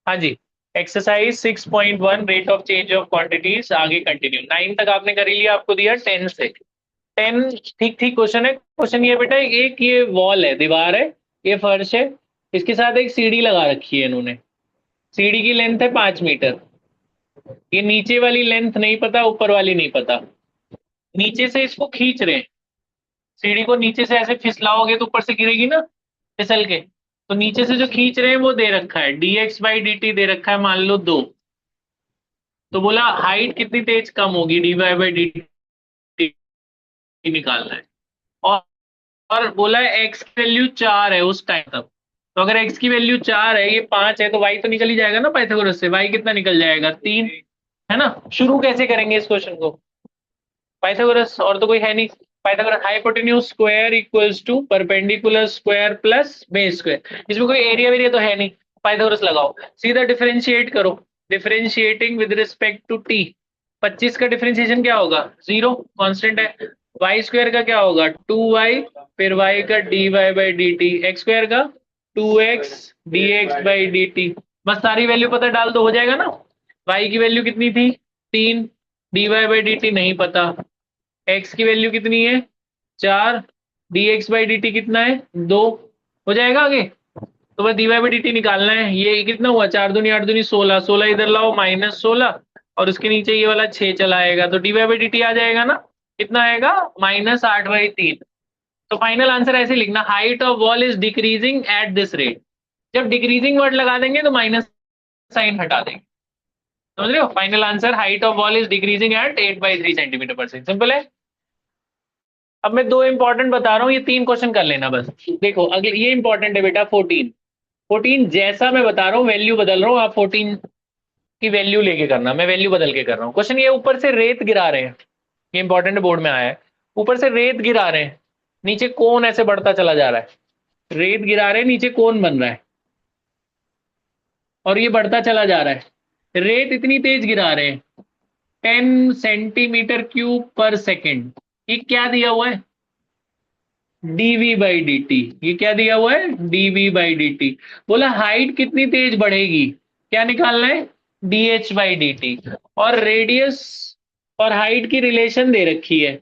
हाँ जी। Exercise 6.1 rate of change of quantities, आगे कंटिन्यू। 9 तक आपने कर ही लिया, आपको दिया 10 से। 10 ठीक ठीक क्वेश्चन है। क्वेश्चन ये बेटा, एक ये वॉल है, दीवार है, ये फर्श है, इसके साथ एक सीढ़ी लगा रखी है इन्होंने। सीढ़ी की लेंथ है 5 मीटर। ये नीचे वाली लेंथ नहीं पता, ऊपर वाली नहीं पता। नीचे से इसको खींच रहे हैं, सीढ़ी को नीचे से ऐसे फिसलाओगे तो ऊपर से गिरेगी ना, फिसल के। तो नीचे से जो खींच रहे हैं वो दे रखा है dx/dt, दे रखा है मान लो 2। तो बोला हाइट कितनी तेज कम होगी, dy/dt निकालना है। और बोला एक्स की वैल्यू 4 है उस टाइम तक। तो अगर एक्स की वैल्यू 4 है, ये 5 है, तो वाई तो निकल ही जाएगा ना पाइथागोरस से। वाई कितना निकल जाएगा, 3। है ना। शुरू कैसे करेंगे इस क्वेश्चन को, पाइथागोरस, और तो कोई है नहीं। Pythagoras hypotenuse square equals to perpendicular square plus base square. इसमें कोई एरिया वेरिया तो है नहीं, पाइथागोरस लगाओ, सीधा डिफरेंशिएट करो। Differentiating with respect to t. 25 का डिफरेंशिएशन क्या होगा, 0, कांस्टेंट है। वाई स्क्वायर का क्या होगा, 2y, फिर वाई का dy/dt, एक्स स्क्वायर का 2x dx/dt। बस सारी वैल्यू पता डाल दो, हो जाएगा ना। वाई की वैल्यू कितनी थी, 3, dy/dt नहीं पता, एक्स की वैल्यू कितनी है, 4, dx/dt कितना है, 2। हो जाएगा आगे। तो बस dy/dt निकालना है। ये कितना हुआ, 4 दूनी 8 दूनी 16, 16 इधर लाओ -16, और उसके नीचे ये वाला 6 चला आएगा, तो dy/dt आ जाएगा ना। कितना आएगा, -8/3। तो फाइनल आंसर ऐसे लिखना, height of wall is decreasing at this rate. जब डिक्रीजिंग वर्ड लगा देंगे तो माइनस साइन हटा देंगे। समझ रहे हो, final answer height of wall is decreasing eight 8/3 centimetre पर सेकेंड। सिंपल है। अब मैं दो इंपॉर्टेंट बता रहा हूँ, ये 3 क्वेश्चन कर लेना बस। देखो अगले, ये इंपॉर्टेंट है बेटा, 14। 14 जैसा मैं बता रहा हूँ, वैल्यू बदल रहा हूँ, आप 14 की वैल्यू लेके करना, मैं वैल्यू बदल के कर रहा हूँ। क्वेश्चन ये, ऊपर से रेत गिरा रहे हैं, ये इंपॉर्टेंट बोर्ड में आया है। ऊपर से रेत गिरा रहे हैं, नीचे कोन ऐसे बढ़ता चला जा रहा है। रेत गिरा रहे हैं, नीचे कोन बन रहा है, और ये बढ़ता चला जा रहा है। रेत इतनी तेज गिरा रहे हैं, 10 cm³ पर सेकेंड। ये क्या दिया हुआ है, dv/dt। ये क्या दिया हुआ है, dv/dt। बोला हाइट कितनी तेज बढ़ेगी, क्या निकालना है, dh/dt। और रेडियस और हाइट की रिलेशन दे रखी है।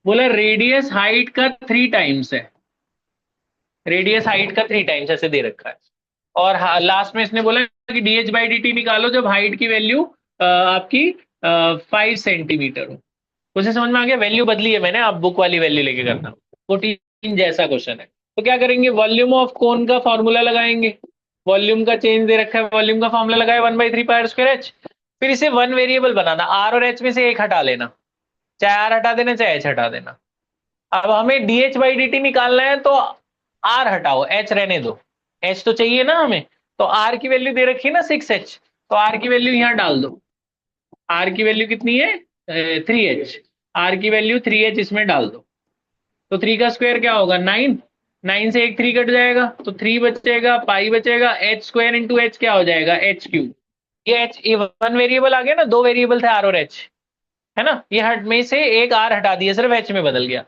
बोला रेडियस हाइट का 3 टाइम्स है, रेडियस हाइट का 3 टाइम्स ऐसे दे रखा है। और लास्ट में इसने बोला कि dh/dt निकालो जब हाइट की वैल्यू आपकी 5 सेंटीमीटर हो। उसे समझ में आ गया, वैल्यू बदली है मैंने, आप बुक वाली वैल्यू लेके करना। 14 जैसा क्वेश्चन है। तो क्या करेंगे, वॉल्यूम ऑफ कोन का फॉर्मूला लगाएंगे। वॉल्यूम का चेंज दे रखा है, वॉल्यूम का फॉर्मूला लगाया 1/3πr²h। फिर इसे वन वेरिएबल बनाना, आर और एच में से एक हटा लेना, चाहे आर हटा देना चाहे एच हटा देना। अब हमें dh/dt निकालना है, तो आर हटाओ, एच रहने दो, एच तो चाहिए ना हमें। तो आर की वैल्यू दे रखी है ना 6h, तो आर की वैल्यू यहाँ डाल दो। आर की वैल्यू कितनी है, 3h। आर की वैल्यू 3h इसमें डाल दो। तो 3 का स्क्वायर क्या होगा, 9। 9 से एक 3 कट जाएगा, तो 3 बचेगा, पाई बचेगा, एच स्क्वायर इंटू एच क्या हो जाएगा, h³। ये एच, ये वन वेरिएबल आ गया ना, दो वेरिएबल थे आर और एच, है ना। ये हट में से एक आर हटा दिया, सिर्फ एच में बदल गया।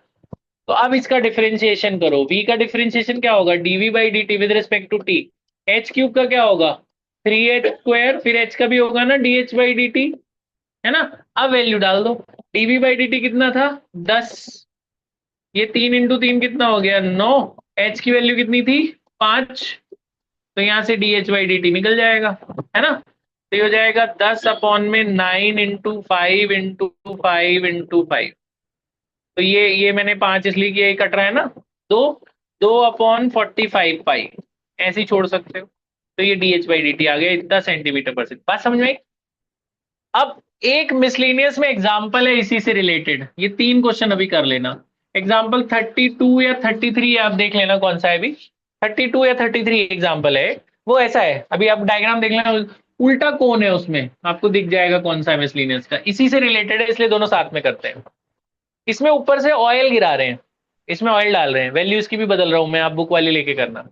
तो अब इसका डिफरेंशिएशन करो, v का डिफरेंशिएशन क्या होगा, dv/dt with respect to t। h³ का क्या होगा, 3h², फिर h का भी होगा ना dh/dt, है ना। अब वैल्यू डाल दो, dv/dt कितना था, 10। ये 3 × 3 कितना हो गया, 9। h की वैल्यू कितनी थी, 5। तो यहाँ से dh/dt निकल जाएगा, है ना। तो ये हो जाएगा 10/9 × 5 × 5 × 5 तो ये मैंने 5 इसलिए किया, ये कट रहा है ना, 2। 2/45 पाई, ऐसे ही छोड़ सकते हो। तो ये dh/dt आ गया, इतना सेंटीमीटर/सेकंड। बात समझ में आई। अब एक मिसलेनियस में एग्जाम्पल है इसी से रिलेटेड, ये 3 क्वेश्चन अभी कर लेना। एग्जाम्पल 32 या 33 आप देख लेना कौन सा है अभी। 32 या 33 एग्जाम्पल है। वो ऐसा है, अभी आप डायग्राम देख लेना, उल्टा कौन है उसमें आपको दिख जाएगा कौन सा है मिसलेनियस का, इसी से रिलेटेड है, इसलिए दोनों साथ में करते हैं। इसमें ऊपर से ऑयल गिरा रहे हैं, इसमें ऑयल डाल रहे हैं, वैल्यू इसकी भी बदल रहा हूं मैं, आप बुक वाली लेके करना।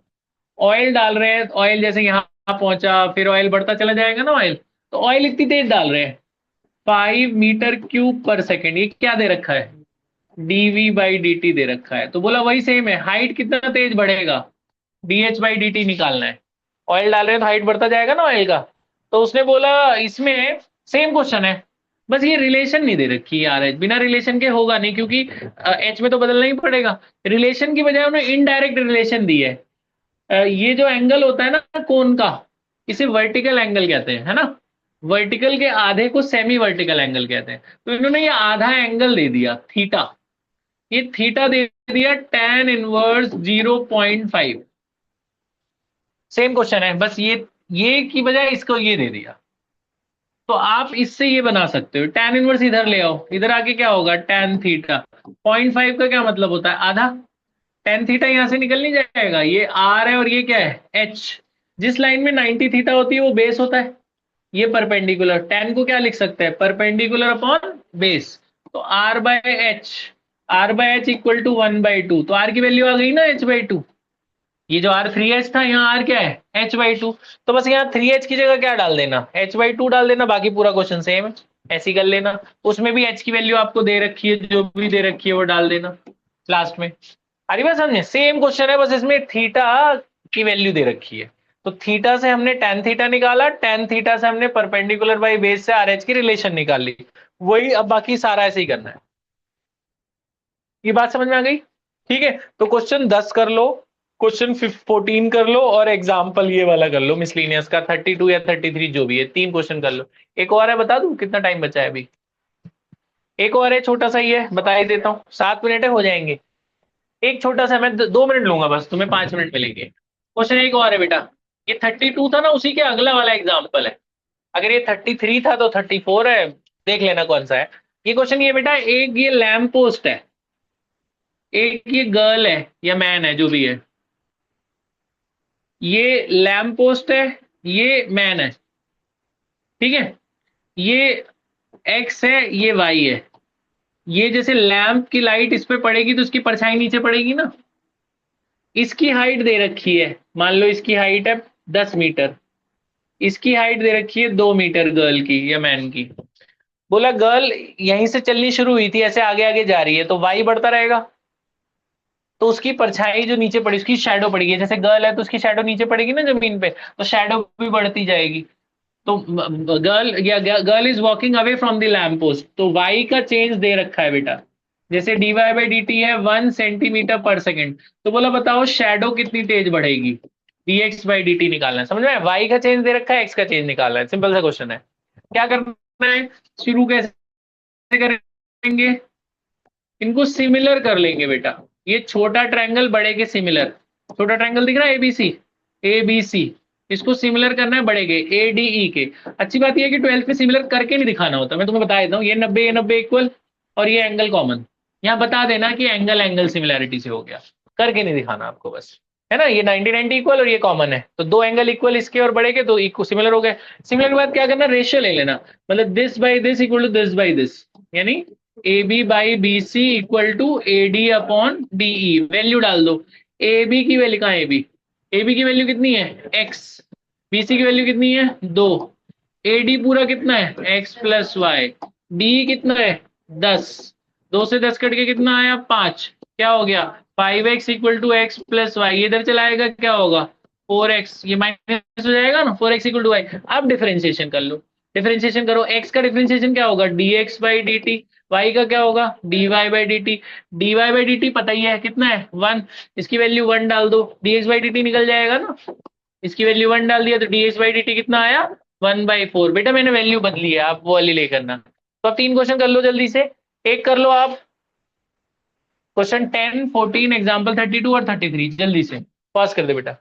ऑयल डाल रहे हैं, ऑयल जैसे यहाँ पहुंचा, फिर ऑयल बढ़ता चला जाएगा ना ऑयल। तो ऑयल इतनी तेज डाल रहे हैं, 5 m³ पर सेकेंड। ये क्या दे रखा है, dv/dt दे रखा है। तो बोला वही सेम है, हाइट कितना तेज बढ़ेगा, dh/dt निकालना है। ऑयल डाल रहे हैं तो हाइट बढ़ता जाएगा ना ऑयल का। तो उसने बोला इसमें सेम क्वेश्चन है, बस ये रिलेशन नहीं दे रखी यार, एच बिना रिलेशन के होगा नहीं, क्योंकि एच में तो बदलना ही पड़ेगा। रिलेशन की बजाय उन्होंने इनडायरेक्ट रिलेशन दी है। ये जो एंगल होता है ना कोन का, इसे वर्टिकल एंगल कहते हैं, है ना। वर्टिकल के आधे को सेमी वर्टिकल एंगल कहते हैं। तो इन्होंने ये आधा एंगल दे दिया थीटा, ये थीटा दे दिया tan इनवर्स 0.5। सेम क्वेश्चन है, बस ये की बजाय इसको ये दे दिया। तो आप इससे ये बना सकते हो, tan इनवर्स इधर ले आओ, इधर आके क्या होगा tan थीटा। 0.5 का क्या मतलब होता है, आधा। tan थीटा यहां से निकल नहीं जाएगा, ये r है और ये क्या है h। जिस लाइन में 90 थीटा होती है वो बेस होता है, ये परपेंडिकुलर। tan को क्या लिख सकते हैं, परपेंडिकुलर अपॉन बेस। तो r by h, r by h equal to 1/2। तो r की वैल्यू आ गई ना h/2। ये जो r 3h था, यहाँ r क्या है h/2। तो बस यहाँ 3h की जगह क्या डाल देना, h/2 डाल देना, बाकी पूरा क्वेश्चन सेम है, ऐसे ही कर लेना। उसमें भी h की वैल्यू आपको दे रखी है, जो भी दे रखी है वो डाल देना लास्ट में। अरे बात समझे, सेम क्वेश्चन है, बस इसमें थीटा की वैल्यू दे रखी है। तो थीटा से हमने tan थीटा निकाला, tan थीटा से हमने परपेंडिकुलर बाई बेस से RH की रिलेशन निकाल ली। वही अब बाकी सारा ऐसे ही करना है। ये बात समझ में आ गई, ठीक है। तो क्वेश्चन 10 कर लो, क्वेश्चन 14 कर लो, और एग्जाम्पल ये वाला कर लो मिसलिनियस का 32 या 33 जो भी है, 3 क्वेश्चन कर लो। एक और है, बता दूं कितना टाइम बचा है अभी। एक और है, छोटा सा ही है, बता ही देता हूँ, 7 मिनट है, हो जाएंगे। एक छोटा सा, मैं 2 मिनट लूंगा बस, तुम्हें 5 मिनट मिलेंगे। क्वेश्चन एक और है बेटा, ये 32 था ना, उसी के अगला वाला एग्जाम्पल है। अगर ये 33 था तो 34 है, देख लेना कौन सा है। ये क्वेश्चन ये बेटा, एक ये लैम्प पोस्ट है, एक ये गर्ल है या मैन है जो भी है, ये लैम्प पोस्ट है, ये मैन है, ठीक है। ये एक्स है, ये वाई है। ये जैसे लैंप की लाइट इस पे पड़ेगी तो उसकी परछाई नीचे पड़ेगी ना। इसकी हाइट दे रखी है, मान लो इसकी हाइट है 10 मीटर, इसकी हाइट दे रखी है 2 मीटर गर्ल की या मैन की। बोला गर्ल यहीं से चलनी शुरू हुई थी, ऐसे आगे आगे जा रही है, तो वाई बढ़ता रहेगा। तो उसकी परछाई जो नीचे पड़ी, उसकी शैडो पड़ेगी, जैसे गर्ल है तो उसकी शैडो नीचे पड़ेगी ना जमीन पे, तो शैडो भी बढ़ती जाएगी। तो girl is walking away from the lamp post, तो वाई का चेंज दे रखा है बेटा, जैसे dy/dt है 1 सेंटीमीटर पर सेकेंड। तो बोला बताओ शैडो कितनी तेज बढ़ेगी, dx/dt निकालना है, समझ में। वाई का चेंज दे रखा है, एक्स का चेंज निकालना है, सिंपल सा क्वेश्चन है। क्या करना है, शुरू कैसे करेंगे, इनको सिमिलर कर लेंगे बेटा। ये छोटा ट्रायंगल बड़े के सिमिलर, छोटा ट्रायंगल दिख रहा है एबीसी, एबीसी, इसको सिमिलर करना है बड़े के एडीई के। अच्छी बात यह है कि 12th में सिमिलर करके नहीं दिखाना होता, मैं तुम्हें बता देता हूँ, ये 90 ये 90 इक्वल, और ये एंगल कॉमन, यहाँ बता देना कि एंगल एंगल सिमिलैरिटी से हो गया, करके नहीं दिखाना आपको बस, है ना। ये 90 90 इक्वल और ये कॉमन है, तो दो एंगल इक्वल इसके और बड़े के, तो इक्वल सिमिलर हो गए। सिमिलर के बाद क्या करना, रेशियो ले लेना, मतलब this by this equal to this by this, यानी A B by B C equal to A D upon DE. Value डाल दो, ए बी की वैल्यू कहाँ है, ए बी की वैल्यू कितनी है एक्स, बी सी की वैल्यू कितनी है 2, ए डी पूरा कितना है एक्स प्लस वाई, डी कितना है 10, 2 से 10 कट के कितना आया 5, क्या हो गया 5x equal to x plus y, इधर चलाएगा क्या होगा 4x, ये माइनस हो जाएगा ना, 4x इक्वल टू वाई। अब डिफरेंशिएशन कर लो, डिफरेंशिएशन करो, x का डिफरेंशिएशन क्या होगा dx/dt, y का क्या होगा dy/dt, dy/dt पता ही है कितना है 1, इसकी वैल्यू 1 डाल दो, dx/dt निकल जाएगा ना, इसकी वैल्यू 1 डाल दिया तो dx/dt कितना आया 1/4। बेटा मैंने वैल्यू बदली है, आप वो वाली ले करना। तो अब 3 क्वेश्चन कर लो जल्दी से, एक कर लो आप क्वेश्चन 10 14 एग्जाम्पल 32 और 33, जल्दी से पॉज कर दे बेटा।